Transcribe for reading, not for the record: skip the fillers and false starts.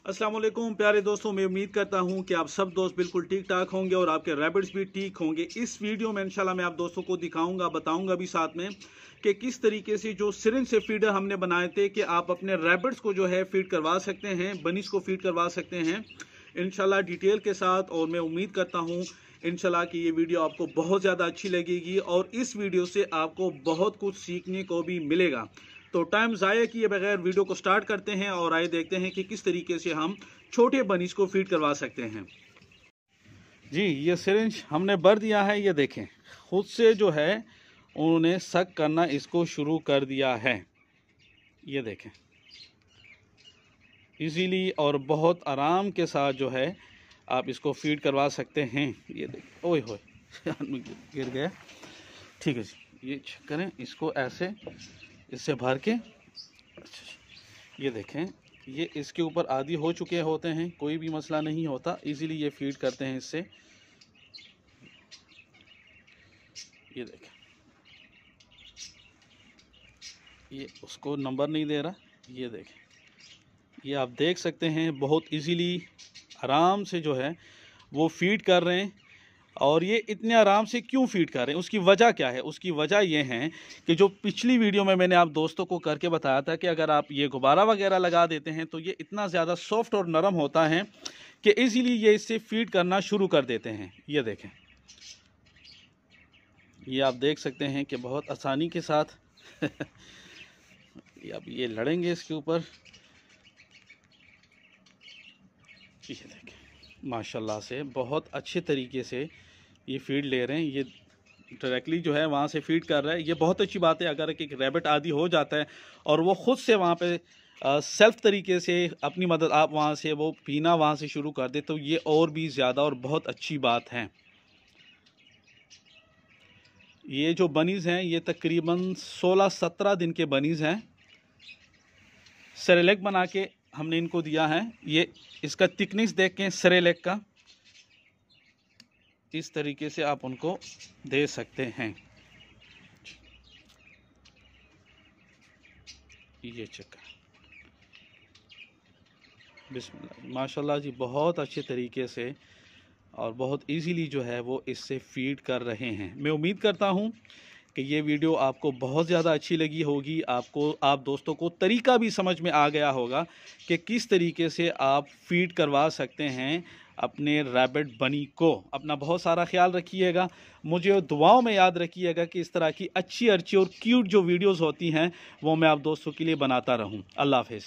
अस्सलाम वालेकुम प्यारे दोस्तों, मैं उम्मीद करता हूं कि आप सब दोस्त बिल्कुल ठीक ठाक होंगे और आपके रैबिट्स भी ठीक होंगे। इस वीडियो में इंशाल्लाह मैं आप दोस्तों को दिखाऊंगा, बताऊंगा भी साथ में कि किस तरीके से जो सिरिंज से फीडर हमने बनाए थे कि आप अपने रैबिट्स को जो है फीड करवा सकते हैं, बनीज को फीड करवा सकते हैं इंशाल्लाह डिटेल के साथ। और मैं उम्मीद करता हूँ इंशाल्लाह कि ये वीडियो आपको बहुत ज़्यादा अच्छी लगेगी और इस वीडियो से आपको बहुत कुछ सीखने को भी मिलेगा। तो टाइम ज़ाया किए बगैर वीडियो को स्टार्ट करते हैं और आइए देखते हैं कि किस तरीके से हम छोटे बनीज को फीड करवा सकते हैं। जी, ये सिरिंज हमने भर दिया है। ये देखें, खुद से जो है उन्होंने सक करना इसको शुरू कर दिया है। ये देखें, इजीली और बहुत आराम के साथ जो है आप इसको फीड करवा सकते हैं। ये देखें, ओए होए गिर गया। ठीक है जी, ये करें इसको ऐसे, इससे भर के। ये देखें, ये इसके ऊपर आदी हो चुके होते हैं, कोई भी मसला नहीं होता, इजीली ये फीड करते हैं इससे। ये देखें, ये उसको नंबर नहीं दे रहा। ये देखें, ये आप देख सकते हैं बहुत इजीली आराम से जो है वो फीड कर रहे हैं। और ये इतने आराम से क्यों फीड कर रहे हैं, उसकी वजह क्या है? उसकी वजह ये है कि जो पिछली वीडियो में मैंने आप दोस्तों को करके बताया था कि अगर आप ये गुब्बारा वगैरह लगा देते हैं तो ये इतना ज़्यादा सॉफ्ट और नरम होता है कि इजीली ये इससे फीड करना शुरू कर देते हैं। ये देखें, ये आप देख सकते हैं कि बहुत आसानी के साथ अब ये लड़ेंगे इसके ऊपर। ये देखें, माशाल्लाह से बहुत अच्छे तरीके से ये फीड ले रहे हैं। ये डायरेक्टली जो है वहाँ से फीड कर रहा है। ये बहुत अच्छी बात है। अगर एक रैबिट आदी हो जाता है और वो ख़ुद से वहाँ पे सेल्फ तरीके से अपनी मदद आप वहाँ से वो पीना वहाँ से शुरू कर दे तो ये और भी ज़्यादा और बहुत अच्छी बात है। ये जो बनीज़ हैं ये तकरीबन 16-17 दिन के बनीज़ हैं। सेरेलेक बना के हमने इनको दिया है। ये इसका थिकनेस देखें सेरेलेक का, इस तरीके से आप उनको दे सकते हैं। ये चक्कर, बिस्मिल्लाह, माशाल्लाह जी, बहुत अच्छे तरीके से और बहुत इजीली जो है वो इससे फीड कर रहे हैं। मैं उम्मीद करता हूँ कि ये वीडियो आपको बहुत ज़्यादा अच्छी लगी होगी। आप दोस्तों को तरीका भी समझ में आ गया होगा कि किस तरीके से आप फीड करवा सकते हैं अपने रैबिट बनी को। अपना बहुत सारा ख्याल रखिएगा, मुझे दुआओं में याद रखिएगा कि इस तरह की अच्छी और क्यूट जो वीडियोज़ होती हैं वो मैं आप दोस्तों के लिए बनाता रहूँ। अल्लाह हाफ़िज़।